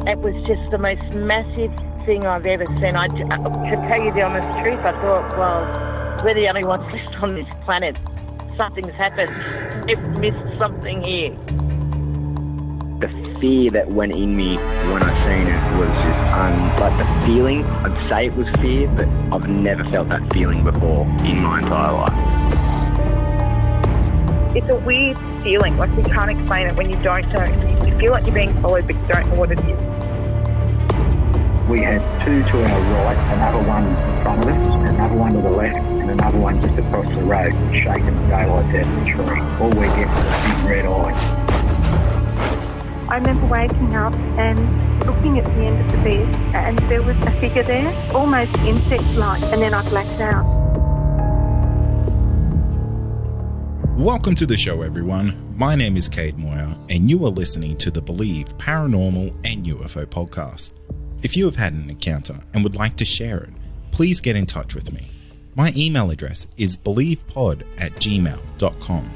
It was just the most massive thing I've ever seen. To tell you the honest truth, I thought, well, we're the only ones left on this planet. Something's happened. We've missed something here. The fear that went in me when I seen it was just like the feeling. I'd say it was fear, but I've never felt that feeling before in my entire life. It's a weird feeling, like you can't explain it when you don't know. You feel like you're being followed, but you don't know what it is. We had two to our right, another one in front of us, another one to the left, and another one just across the road, shaking the daylights out of the tree. All we get was a big red eye. I remember waking up and looking at the end of the bed, and there was a figure there, almost insect-like, and then I blacked out. Welcome to the show, everyone. My name is Kade, and you are listening to the Believe Paranormal and UFO podcast. If you have had an encounter and would like to share it, please get in touch with me. My email address is believepod@gmail.com.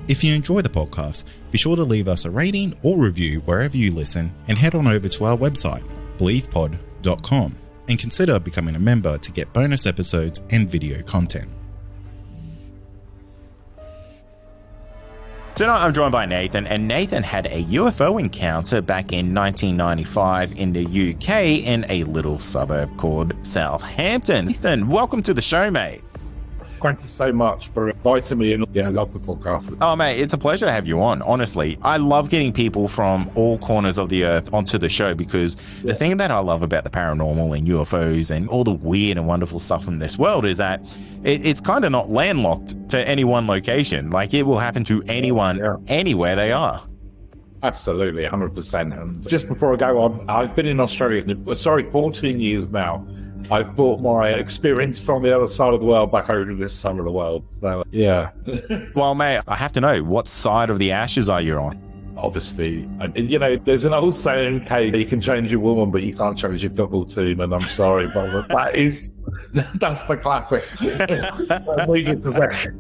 If you enjoy the podcast, be sure to leave us a rating or review wherever you listen, and head on over to our website, believepod.com, and consider becoming a member to get bonus episodes and video content. Tonight I'm joined by Nathan, and Nathan had a UFO encounter back in 1995 in the UK in a little suburb called Southampton. Nathan, welcome to the show, mate. Thank you so much for inviting me in. Yeah, I love the podcast. Oh, mate, it's a pleasure to have you on, honestly. I love getting people from all corners of the earth onto the show because the thing that I love about the paranormal and UFOs and all the weird and wonderful stuff in this world is that it's kind of not landlocked to any one location. Like, it will happen to anyone, anywhere they are. Absolutely, 100%. And just before I go on, I've been in Australia, 14 years now. I've brought my experience from the other side of the world back over to this side of the world. So, yeah. Well, mate, I have to know, what side of the ashes are you on? Obviously, and you know, there's an old saying, hey, you can change your woman, but you can't change your football team. And I'm sorry, but that's the classic.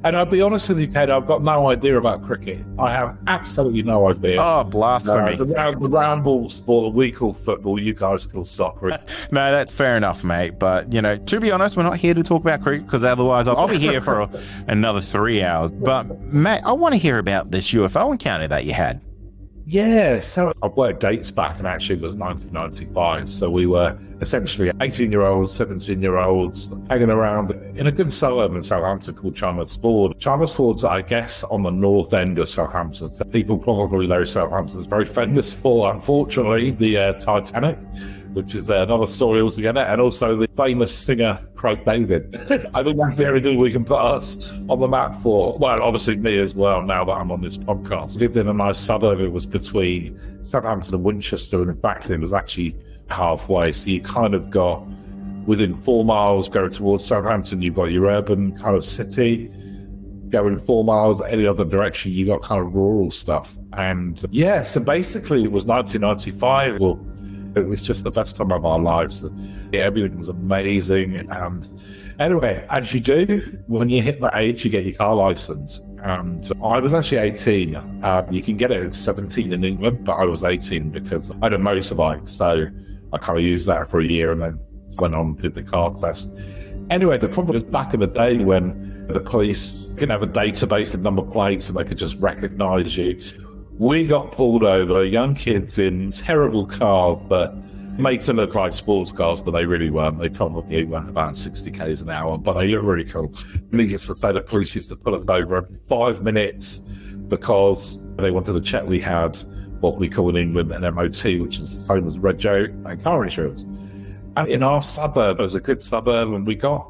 And I'll be honest with you, Kade, I've got no idea about cricket. I have absolutely no idea. Oh, blasphemy. The round ball sport we call football, you guys call soccer. No, that's fair enough, mate. But, you know, to be honest, we're not here to talk about cricket because otherwise I'll be here for another 3 hours. But, Matt, I want to hear about this UFO encounter that you had. Yeah, so I worked dates back, and actually it was 1995. So we were essentially 18-year-olds, 17-year-olds hanging around in a good suburb in Southampton called Chalmers-Ford. Chalmers-Ford's, I guess, on the north end of Southampton. So people probably know Southampton's very famous for, unfortunately, the Titanic, which is another story altogether, and also the famous singer Craig David. I think that's the only thing we can put us on the map for. Well, obviously me as well, now that I'm on this podcast. I lived in a nice suburb. It was between Southampton and Winchester, and in fact, it was actually halfway. So you kind of got within 4 miles going towards Southampton, you've got your urban kind of city. Going 4 miles any other direction, you got kind of rural stuff. And yeah, so basically it was 1995. Well, it was just the best time of our lives. Yeah, everything was amazing. And anyway, as you do, when you hit that age, you get your car license. And I was actually 18. You can get it at 17 in England, but I was 18 because I had a motorbike. So I kind of used that for a year and then went on and did the car test. Anyway, the problem was back in the day when the police didn't have a database of number plates and they could just recognize you. We got pulled over, young kids in terrible cars that made them look like sports cars, but they really weren't. They probably went about 60 k's an hour, but they look really cool. Needless to say, the police used to pull us over every 5 minutes because they wanted to check we had what we call in England an MOT, which is the same as rego and car insurance. And in our suburb, it was a good suburb, and we got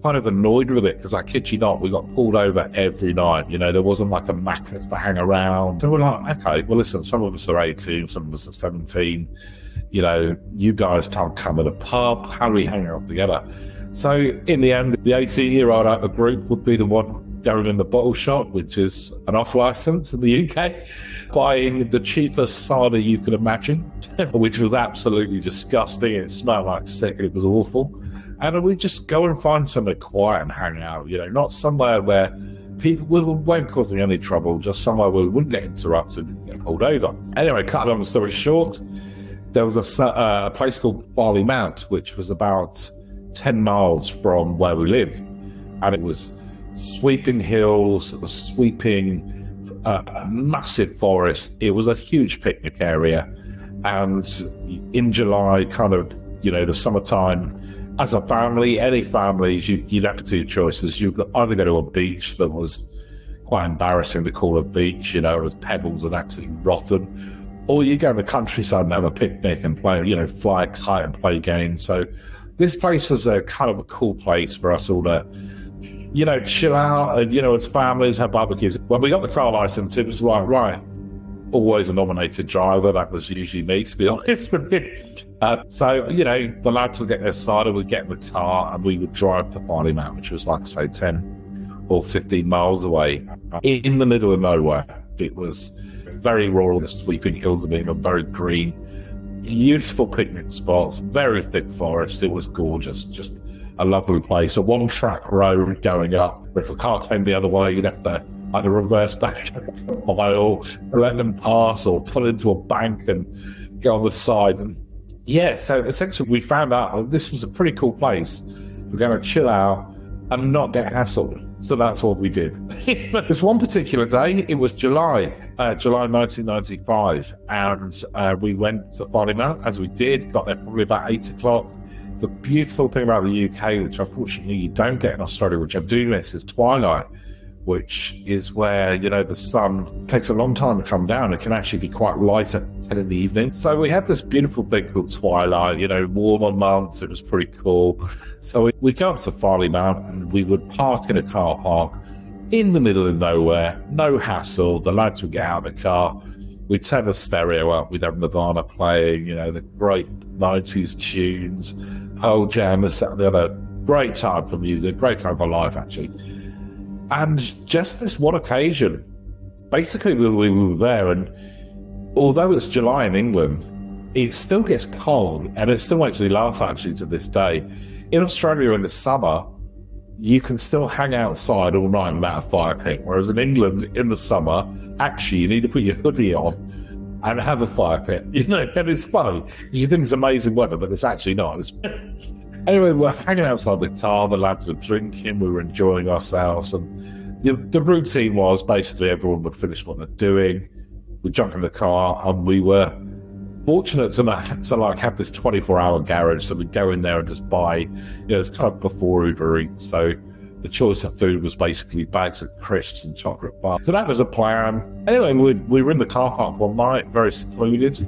kind of annoyed with it because I kid you not, we got pulled over every night. You know, there wasn't like a Macca's to hang around. So we're like, okay, well listen, some of us are 18, some of us are 17. You know, you guys can't come at a pub. How do we hang out together? So in the end, the 18-year-old out of the group would be the one going in the bottle shop, which is an off license in the UK, buying the cheapest cider you could imagine, which was absolutely disgusting. It smelled like sick. It was awful. And we just go and find somewhere quiet and hang out, you know, not somewhere where people won't cause any trouble, just somewhere where we wouldn't get interrupted and get pulled over. Anyway, cut a long story short, there was a place called Farley Mount, which was about 10 miles from where we lived. And it was sweeping hills, sweeping massive forest. It was a huge picnic area. And in July, kind of, the summertime, as a family, any families, you'd have to do choices. You'd either go to a beach that was quite embarrassing to call a beach, it was pebbles and absolutely rotten, or you go to the countryside and have a picnic and play, fly a kite and play games. So this place was a kind of a cool place for us all to, chill out and, as families, have barbecues. When we got the car license, it was like, right, always a nominated driver. That was usually me, to be honest. So, the lads would get their cider, we'd get in the car, and we would drive to Farley Mount, which was, like I say, 10 or 15 miles away, in the middle of nowhere. It was very rural, the sweeping hills being very green, beautiful picnic spots, very thick forest. It was gorgeous, just a lovely place. A one-track road going up. If a car came the other way, you'd have to either reverse back or let them pass, or pull into a bank and go on the side. And so essentially we found out this was a pretty cool place. We're going to chill out and not get hassled. So that's what we did. This one particular day, it was July 1995, and we went to Farley Mount, as we did, got there probably about 8 o'clock. The beautiful thing about the UK, which unfortunately you don't get in Australia, which I do miss, is twilight, which is where, the sun takes a long time to come down. It can actually be quite light at 10 in the evening. So we had this beautiful thing called twilight, warmer months. It was pretty cool. So we'd go up to Farley Mount and we would park in a car park in the middle of nowhere, no hassle. The lads would get out of the car. We'd turn the stereo up. We'd have Nirvana playing, the great 90s tunes, Pearl Jam, this, that, and the other. Great time for music, great time for life, actually. And just this one occasion, basically we were there, and although it's July in England, it still gets cold, and it still makes me laugh actually to this day. In Australia in the summer, you can still hang outside all night without a fire pit, whereas in England in the summer, actually you need to put your hoodie on and have a fire pit. And it's funny. You think it's amazing weather, but it's actually not. Anyway, we're hanging outside the car, the lads were drinking, we were enjoying ourselves, and the routine was basically everyone would finish what they're doing, we'd jump in the car, and we were fortunate to have this 24-hour garage, so we'd go in there and just buy, it's kind of before Uber Eats, so the choice of food was basically bags of crisps and chocolate bars. So that was a plan. Anyway, we were in the car park one night, very secluded,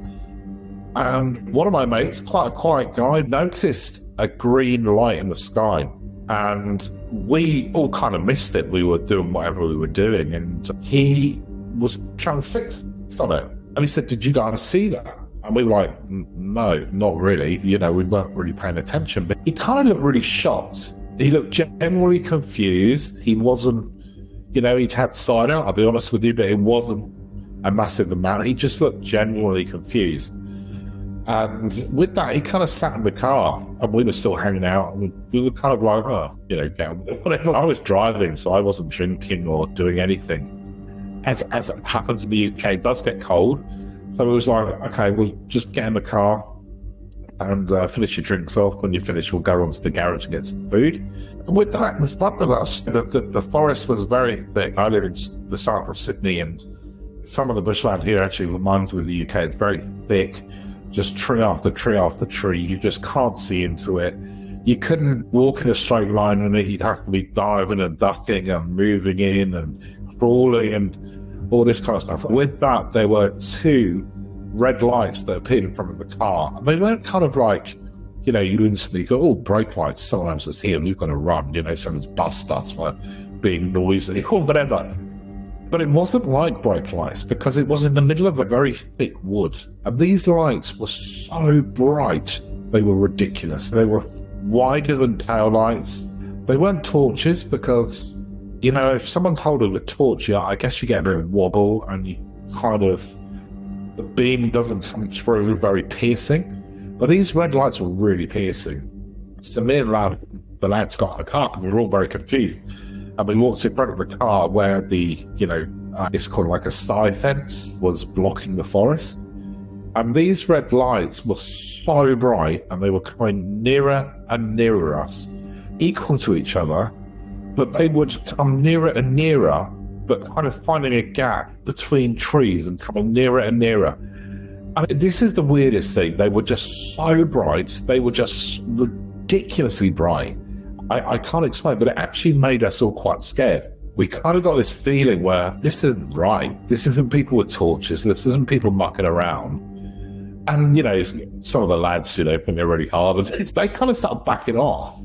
and one of my mates, quite a quiet guy, noticed a green light in the sky, and we all kind of missed it. We were doing whatever we were doing, and he was transfixed on it, and he said, "Did you guys see that?" And we were like, "No, not really, we weren't really paying attention." But he kind of looked really shocked. He looked genuinely confused. He wasn't, he'd had cider, I'll be honest with you, but it wasn't a massive amount. He just looked genuinely confused. And with that, he kind of sat in the car, and we were still hanging out, and we were kind of like, whatever. I was driving, so I wasn't drinking or doing anything. As it happens in the UK, it does get cold. So it was like, okay, we'll just get in the car and finish your drinks off. When you finish, we'll go onto the garage and get some food. And with that, in front of us, the forest was very thick. I live in the south of Sydney, and some of the bushland here actually reminds me of the UK. It's very thick. Just tree after tree after tree. You just can't see into it. You couldn't walk in a straight line in it. You'd have to be diving and ducking and moving in and crawling and all this kind of stuff. With that, there were 2 red lights that appeared in front of the car. And they weren't kind of like, you instantly go, oh, brake lights, someone else is here, we've got to run, someone's bust us for being noisy, or whatever. But it wasn't like brake lights, because it was in the middle of a very thick wood. And these lights were so bright, they were ridiculous. They were wider than tail lights. They weren't torches, because, if someone holding a torch, I guess you get a bit of wobble, and you kind of, the beam doesn't come through very piercing. But these red lights were really piercing. So me and the lads got in the car, and we were all very confused. And we walked in front of the car where the, it's called like a side fence, was blocking the forest. And these red lights were so bright, and they were coming nearer and nearer us, equal to each other, but they would come nearer and nearer, but kind of finding a gap between trees and coming nearer and nearer. And this is the weirdest thing. They were just so bright. They were just ridiculously bright. I can't explain, but it actually made us all quite scared. We kind of got this feeling where this isn't right. This isn't people with torches. This isn't people mucking around. And, you know, some of the lads, you know, when they're really hard, they kind of started backing off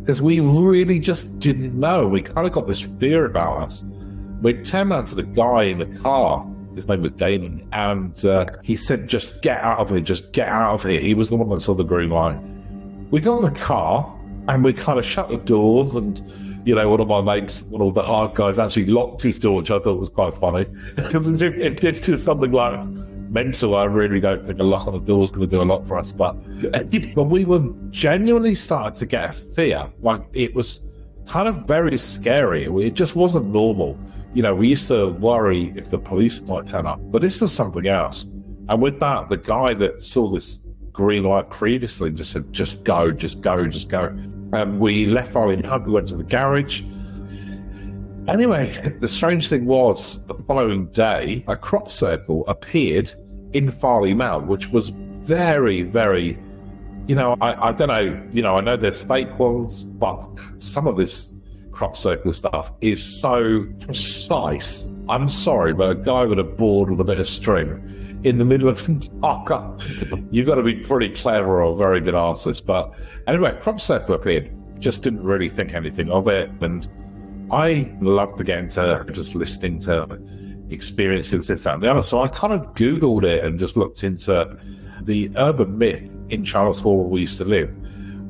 because we really just didn't know. We kind of got this fear about us. We turned around to the guy in the car. His name was Damon. And he said, just get out of here. Just get out of here. He was the one that saw the green light. We got in the car and we kind of shut the doors, and, you know, one of my mates, one of the hard guys, actually locked his door, which I thought was quite funny. Because if it's just something like mental, I really don't think a lock on the door is going to do a lot for us. But we were genuinely starting to get a fear. Like, it was kind of very scary. It just wasn't normal. You know, we used to worry if the police might turn up, but this was something else. And with that, the guy that saw this green light previously just said, just go, just go, just go. And we left Farley Mount, we went to the garage. Anyway, the strange thing was, the following day, a crop circle appeared in Farley Mount, which was very, very, you know, I don't know, you know, I know there's fake ones, but some of this crop circle stuff is so precise. I'm sorry, but a guy with a board with a bit of string in the middle of you've got to be pretty clever or a very good artist. But anyway, crop circle appeared. Just didn't really think anything of it. And I love to get into just listening to experiences, this, that, and the other. So I kind of Googled it and just looked into the urban myth in Charlottesville where we used to live.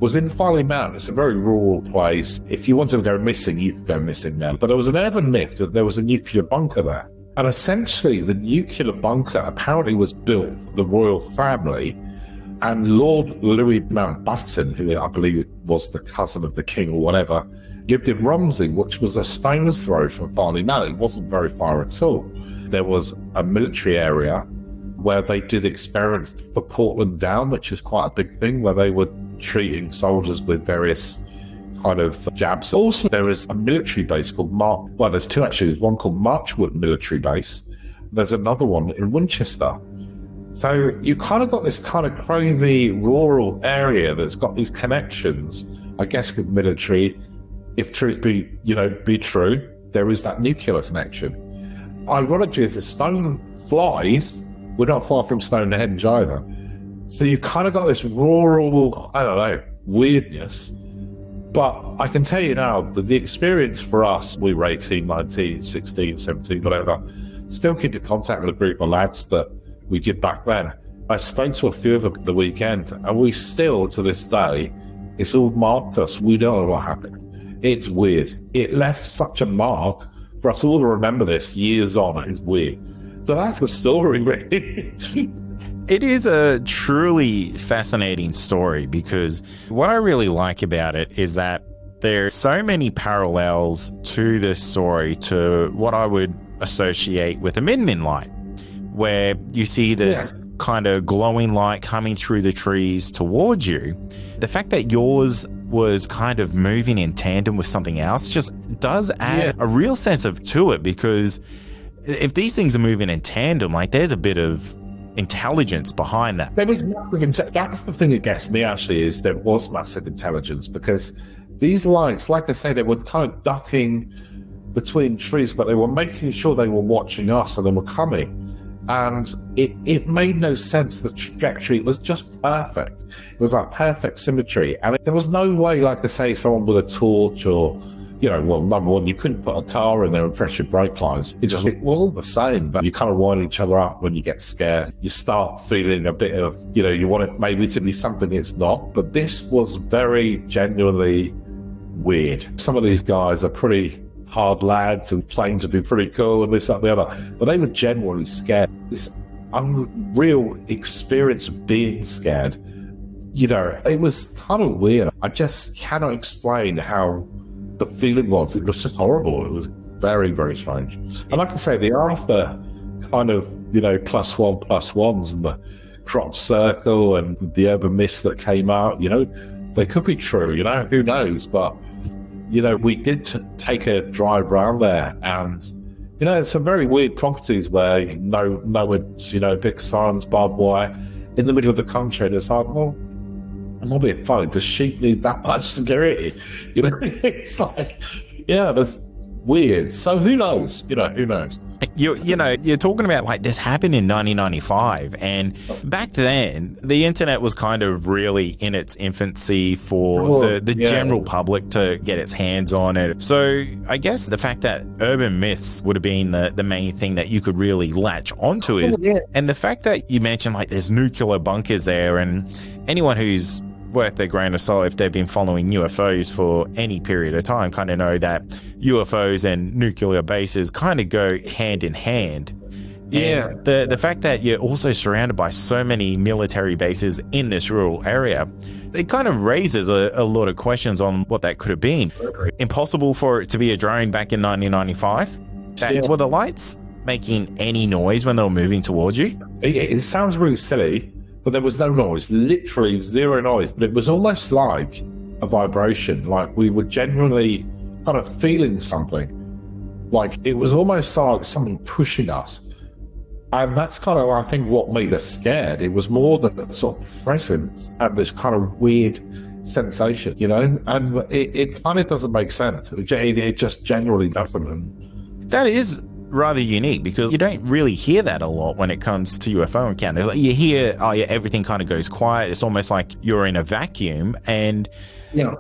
Was in Farley Mount. It's a very rural place. If you wanted to go missing, you could go missing there. But there was an urban myth that there was a nuclear bunker there. And essentially, the nuclear bunker apparently was built for the royal family, and Lord Louis Mountbatten, who I believe was the cousin of the king or whatever, lived in Romsey, which was a stone's throw from Farley Mount. It wasn't very far at all. There was a military area where they did experiments for Portland Down, which is quite a big thing, where they were treating soldiers with various kind of jabs. Also, there is a military base called there's two actually. There's one called Marchwood Military Base. There's another one in Winchester. So you kind of got this kind of crazy rural area that's got these connections, I guess, with military. If truth be true, there is that nuclear connection. Ironically, as the stone flies, we're not far from Stonehenge either. So you kind of got this rural, I don't know, weirdness. But I can tell you now that the experience for us, we were 18, 19, 16, 17, whatever, still keep in contact with a group of lads that we did back then. I spoke to a few of them the weekend, and we still, to this day, it's all marked us. We don't know what happened. It's weird. It left such a mark for us all to remember this years on. It's weird. So that's the story, really. It is a truly fascinating story, because what I really like about it is that there's so many parallels to this story to what I would associate with a Min light, where you see this kind of glowing light coming through the trees towards you. The fact that yours was kind of moving in tandem with something else just does add a real sense to it, because if these things are moving in tandem, like, there's a bit of intelligence behind that. There was massive that's the thing that gets me, actually, is there was massive intelligence, because these lights, like I say, they were kind of ducking between trees, but they were making sure they were watching us and they were coming. And it made no sense. The trajectory was just perfect. It was like perfect symmetry. And there was no way, like I say, someone with a torch or, you know, well, number one, you couldn't put a tar in there and press your brake lines. It wasn't the same, but you kind of wind each other up when you get scared. You start feeling a bit of, you know, you want it maybe to be something it's not. But this was very genuinely weird. Some of these guys are pretty hard lads and claim to be pretty cool and this, that, and the other. But they were genuinely scared. This unreal experience of being scared, you know, it was kind of weird. I just cannot explain how the feeling was. It was just horrible. It was very, very strange. And like I say, the after kind of, you know, +1+1s and the crop circle and the urban myths that came out, they could be true, who knows? But, we did take a drive around there, and, it's some very weird properties where no one's, big signs, barbed wire in the middle of the country. And it's like, well, I'm not being funny. Does sheep need that much security? It's like, yeah, that's weird. So who knows? Who knows? You're talking about like this happened in 1995, and back then the internet was kind of really in its infancy for the general public to get its hands on it. So I guess the fact that urban myths would have been the main thing that you could really latch onto is, and the fact that you mentioned like there's nuclear bunkers there, and anyone who's worth their grain of salt, if they've been following UFOs for any period of time, kind of know that UFOs and nuclear bases kind of go hand in hand. Yeah. And the fact that you're also surrounded by so many military bases in this rural area, it kind of raises a lot of questions on what that could have been. Impossible for it to be a drone back in 1995? Were the lights making any noise when they were moving towards you? It sounds really silly, but there was no noise, literally zero noise. But it was almost like a vibration, like we were genuinely kind of feeling something. Like it was almost like someone pushing us. And that's kind of, I think, what made us scared. It was more the sort of presence and this kind of weird sensation, and it kind of doesn't make sense. It just generally doesn't. That is rather unique because you don't really hear that a lot when it comes to UFO encounters. Like you hear, everything kind of goes quiet. It's almost like you're in a vacuum. And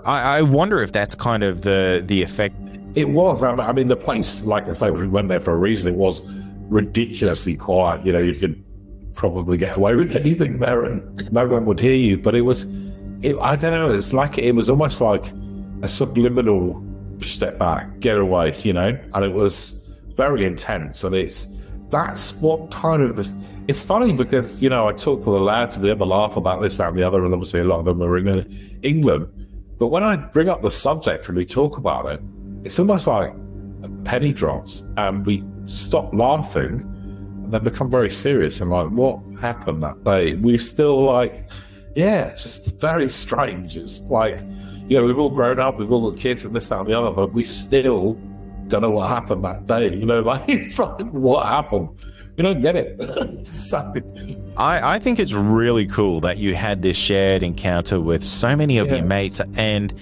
I wonder if that's kind of the effect. It was. I mean, the place, like I say, we went there for a reason. It was ridiculously quiet. You could probably get away with anything there and no one would hear you. But I don't know, it's like, it was almost like a subliminal step back, get away, and it was very intense. And that's what kind of, it's funny because, I talk to the lads and we have a laugh about this, that and the other, and obviously a lot of them are in England. But when I bring up the subject and we talk about it, it's almost like a penny drops and we stop laughing and then become very serious and like, what happened that day? We're still like, it's just very strange. It's like, we've all grown up, we've all got kids and this, that and the other, but we still don't know what happened that day. It's like, what happened? You don't get it. I think it's really cool that you had this shared encounter with so many of your mates, and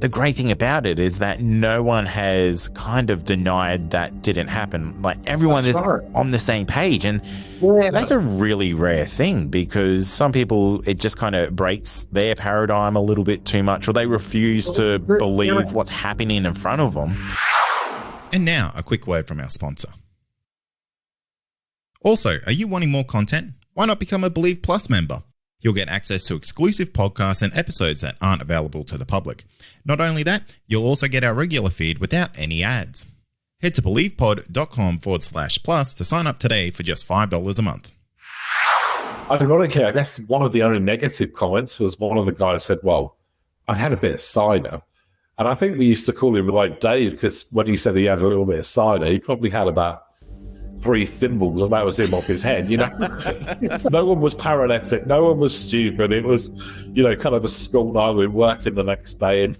the great thing about it is that no one has kind of denied that didn't happen. Like everyone is on the same page, and that's a really rare thing because some people, it just kind of breaks their paradigm a little bit too much, or they refuse to believe what's happening in front of them. And now a quick word from our sponsor. Also, are you wanting more content? Why not become a Believe Plus member? You'll get access to exclusive podcasts and episodes that aren't available to the public. Not only that, you'll also get our regular feed without any ads. Head to believepod.com/plus to sign up today for just $5 a month. Ironically, I guess one of the only negative comments was one of the guys said, well, I had a bit of cider. And I think we used to call him like Dave because when he said he had a little bit of cider, he probably had about 3 thimbles, and that was him off his head, No one was paralytic, no one was stupid. It was, kind of a school night. We were working the next day, and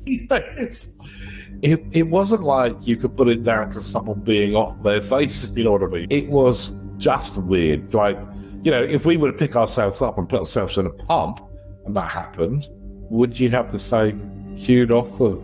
it wasn't like you could put it down to someone being off their face, if you know what I mean. It was just weird. Like, if we were to pick ourselves up and put ourselves in a pump and that happened, would you have the same queued off of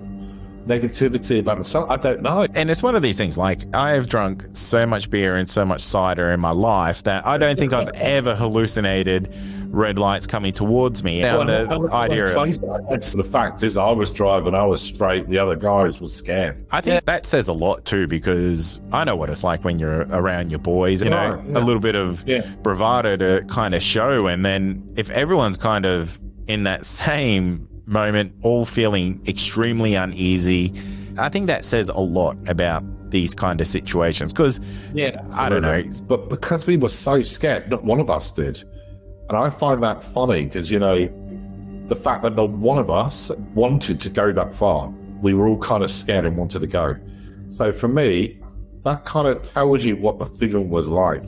negativity about myself? I don't know. And it's one of these things, like I have drunk so much beer and so much cider in my life that I don't think I've ever hallucinated red lights coming towards me. And the idea of the fact is, I was driving, I was straight, the other guys were scared. I think that says a lot too, because I know what it's like when you're around your boys, a little bit of bravado to kind of show, and then if everyone's kind of in that same moment, all feeling extremely uneasy, I think that says a lot about these kind of situations because I don't know, but because we were so scared, not one of us did, and I find that funny because the fact that not one of us wanted to go that far, we were all kind of scared and wanted to go. So for me, that kind of tells you what the feeling was like,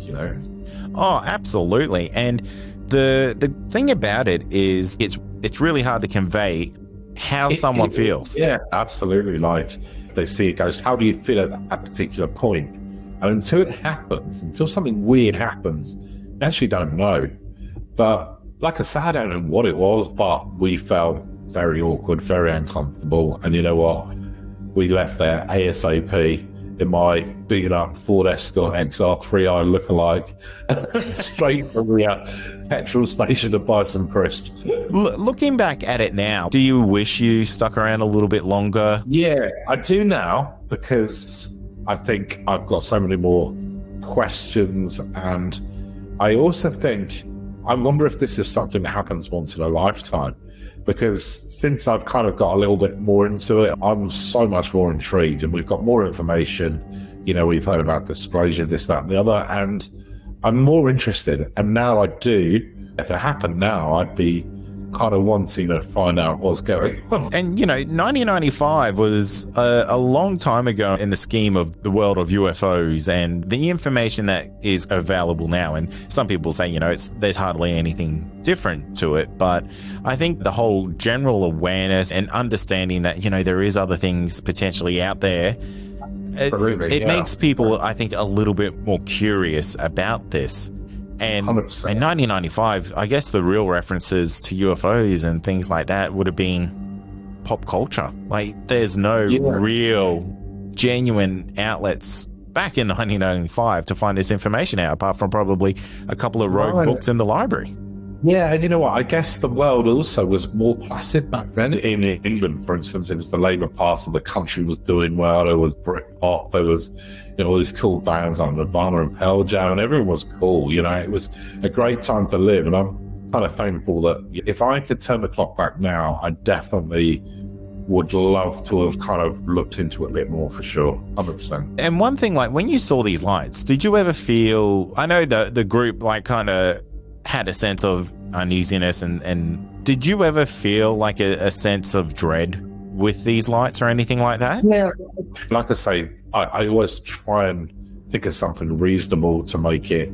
Oh, absolutely. And the thing about it is it's really hard to convey how someone feels. Yeah, absolutely. Like, if they see a ghost, how do you feel at that particular point? And until it happens, until something weird happens, you actually don't know. But like I said, I don't know what it was, but we felt very awkward, very uncomfortable. And you know what? We left there ASAP in my beaten up Ford Escort XR3i lookalike, straight from the petrol station to buy some crisps. Looking back at it now, do you wish you stuck around a little bit longer? Yeah, I do now, because I think I've got so many more questions, and I also think, I wonder if this is something that happens once in a lifetime, because since I've kind of got a little bit more into it, I'm so much more intrigued, and we've got more information. You know, we've heard about disclosure, this, that, and the other, and I'm more interested. And now I do. If it happened now, I'd be kind of wanting to find out what's going on. And, you know, 1995 was a long time ago in the scheme of the world of UFOs and the information that is available now. And some people say, you know, there's hardly anything different to it. But I think the whole general awareness and understanding that, you know, there is other things potentially out there, it makes people, I think, a little bit more curious about this. And 100%. in 1995, I guess the real references to UFOs and things like that would have been pop culture. Like, there's no real, genuine outlets back in 1995 to find this information out, apart from probably a couple of rogue books in the library. Yeah, and you know what? I guess the world also was more placid back then. In England, for instance, it was the Labour part of the country was doing well. There was Britpop, there was, you know, all these cool bands like Nirvana and Pearl Jam, and everyone was cool. You know, it was a great time to live, and I'm kind of thankful that if I could turn the clock back now, I definitely would love to have kind of looked into it a bit more, for sure. 100%. And one thing, like, when you saw these lights, did you ever feel, I know the group like kind of had a sense of uneasiness, and did you ever feel like a sense of dread with these lights or anything like that? Yeah. Like I say, I always try and think of something reasonable to make it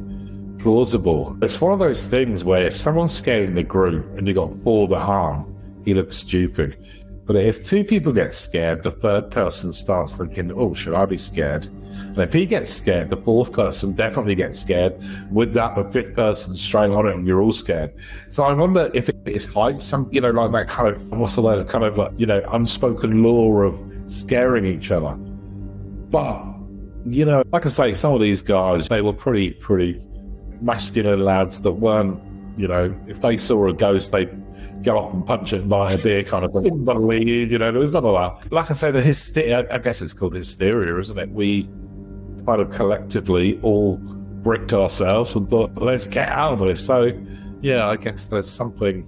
plausible. It's one of those things where if someone's scaring the group and you got four that aren't, he looks stupid. But if two people get scared, the third person starts thinking, oh, should I be scared? And if he gets scared, the fourth person definitely gets scared. With that, the fifth person straight on it, and you're all scared. So I wonder if it is hype, some, you know, like that kind of, what's the word, kind of like, you know, unspoken law of scaring each other. But, you know, like I say, some of these guys, they were pretty masculine lads that weren't, you know, if they saw a ghost, they'd go up and punch it and buy a beer kind of thing. But we, you know, there was none of that. Like I say, the hysteria, I guess it's called hysteria, isn't it? We kind of collectively all bricked ourselves and thought, let's get out of this. So, yeah, I guess there's something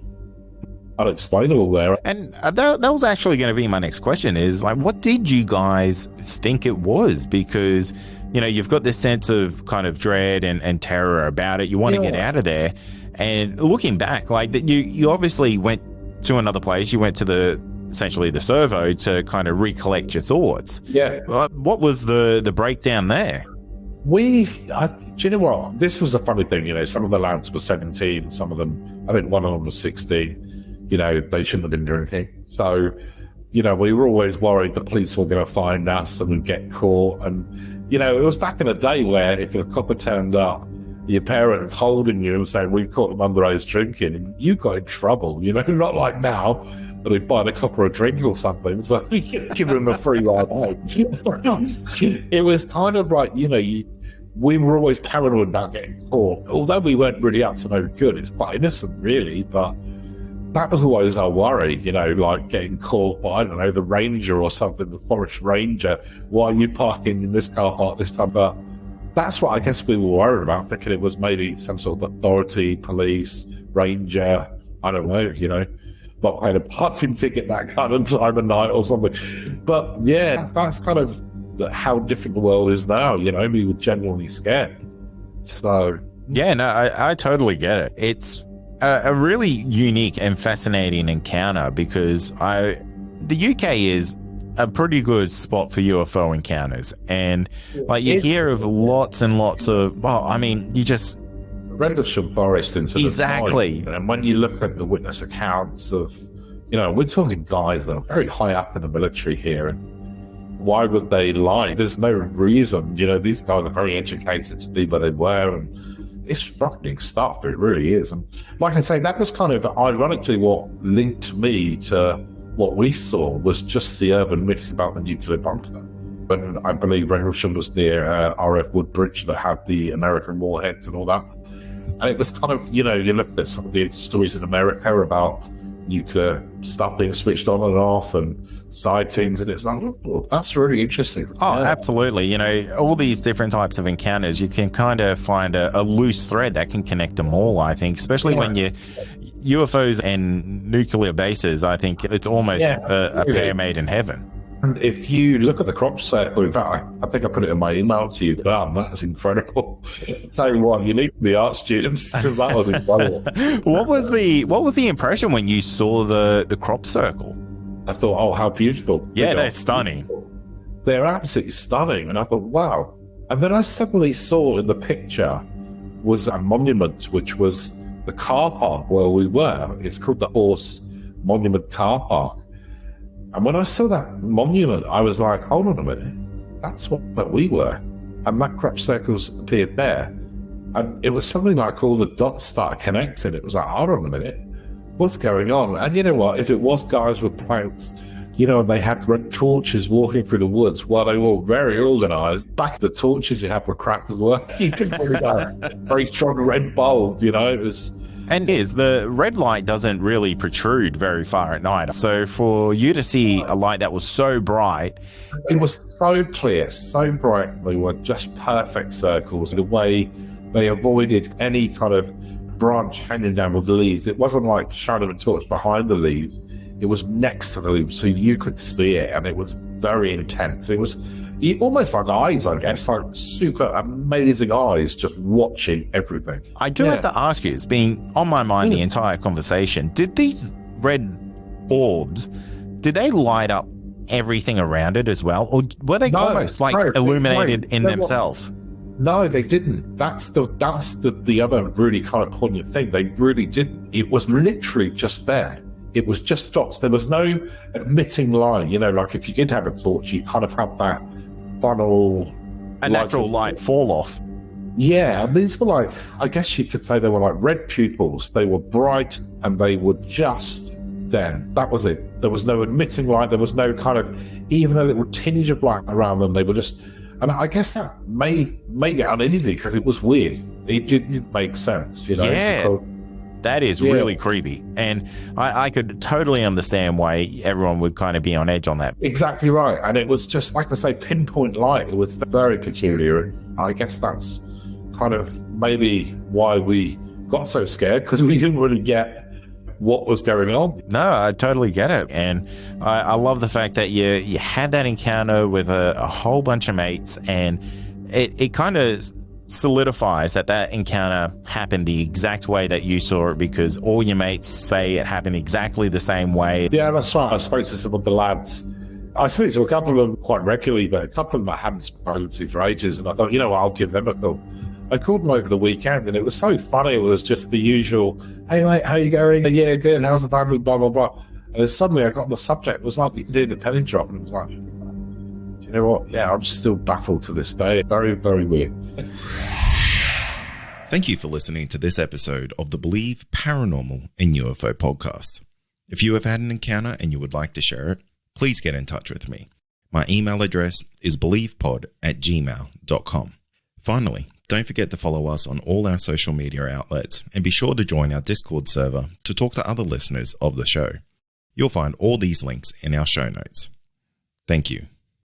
unexplainable there. And that was actually going to be my next question, is like, what did you guys think it was? Because, you know, you've got this sense of kind of dread and terror about it. You want to get out of there. And looking back, like, that you obviously went to another place. You went to essentially the servo to kind of recollect your thoughts. Yeah. What was the breakdown there? Do you know what? This was a funny thing, you know, some of the lads were 17, some of them, I think one of them was 16, you know, they shouldn't have been doing anything. So, you know, we were always worried the police were going to find us and we'd get caught. And, you know, it was back in the day where if a copper turned up, your parents holding you and saying, we've caught them underage drinking, and you got in trouble, you know, not like now. But they'd buy the copper a drink or something, so give them a free ride home. It was kind of like, you know, we were always paranoid about getting caught. Although we weren't really up to no good, it's quite innocent, really, but that was always our worry, you know, like getting caught by, I don't know, the ranger or something, the forest ranger. Why are you parking in this car park this time? But that's what I guess we were worried about, thinking it was maybe some sort of authority, police, ranger, I don't know, you know. Not paying a parking ticket that kind of time of night or something. But yeah, that's kind of how different the world is now, you know. We were genuinely scared. So yeah, no, I totally get it. It's a really unique and fascinating encounter, because the UK is a pretty good spot for UFO encounters, and like you hear of lots and lots of, well, I mean, Rendlesham Forest incident. Exactly. And when you look at the witness accounts of, we're talking guys that are very high up in the military here, and why would they lie? There's no reason. These guys are very educated to be where they were, and it's frightening stuff. It really is. And like I say, that was kind of ironically what linked me to what we saw was just the urban myths about the nuclear bunker. When I believe Rendlesham was near RF Woodbridge that had the American warheads and all that. And it was kind of, you look at some of the stories in America about nuclear stuff being switched on and off and sightings, and it's like, oh, that's really interesting. Oh, yeah. Absolutely. All these different types of encounters, you can kind of find a loose thread that can connect them all, I think, especially when you UFOs and nuclear bases. I think it's almost a pair made in heaven. And if you look at the crop circle, in fact, I think I put it in my email to you. That's incredible. Tell you what, you need the art students, because that was incredible. What was the impression when you saw the crop circle? I thought, oh, how beautiful. Yeah, they're stunning. They're absolutely stunning. And I thought, wow. And then I suddenly saw in the picture was a monument, which was the car park where we were. It's called the Horse Monument Car Park. And when I saw that monument, I was like, hold on a minute, that's what we were. And that crop circles appeared there. And it was something like all the dots started connecting. It was like, hold on a minute, what's going on? And you know what, if it was guys with planks, they had red torches walking through the woods while they were very organised. Back the torches you had were crap as well. You could probably have very strong red bulb, it was... And the red light doesn't really protrude very far at night. So for you to see a light that was so bright... It was so clear, so bright. They were just perfect circles. The way they avoided any kind of branch hanging down with the leaves. It wasn't like shadow and torch behind the leaves. It was next to the leaves, so you could see it, and it was very intense. It was almost like eyes, I guess, like super amazing eyes just watching everything. I do have to ask you, it's been on my mind the entire conversation. Did these red orbs, did they light up everything around it as well? Or were they almost illuminated in themselves? No, they didn't. That's the other really kind of poignant thing. They really didn't. It was literally just there. It was just dots. There was no emitting line. Like if you did have a torch, you kind of have that funnel, a natural light fall off. Yeah, and these were like, I guess you could say they were like red pupils. They were bright and they were just there. That was it. There was no emitting light. There was no kind of even a little tinge of light around them. They were just, and I guess that may get uneasy because it was weird. It didn't make sense, Yeah. Because, that is really creepy. And I could totally understand why everyone would kind of be on edge on that. Exactly right. And it was just, like I say, pinpoint light. It was very peculiar. And I guess that's kind of maybe why we got so scared, because we didn't really get what was going on. No, I totally get it. And I love the fact that you had that encounter with a whole bunch of mates, and it kind of solidifies that encounter happened the exact way that you saw it, because all your mates say it happened exactly the same way. Yeah, that's right. I spoke to some of the lads. I speak to a couple of them quite regularly, but a couple of them I haven't spoken to for ages, and I thought, I'll give them a call. I called them over the weekend, and it was so funny. It was just the usual, hey mate, how you going? Yeah, good. How's the family? Blah, blah, blah. And then suddenly I got on the subject. It was like we did a penny drop, and it was like, you know what? Yeah, I'm still baffled to this day. Very, very weird. Thank you for listening to this episode of the Believe Paranormal and UFO podcast. If you have had an encounter and you would like to share it, please get in touch with me. My email address is believepod@gmail.com. Finally, don't forget to follow us on all our social media outlets, and be sure to join our Discord server to talk to other listeners of the show. You'll find all these links in our show notes. Thank you.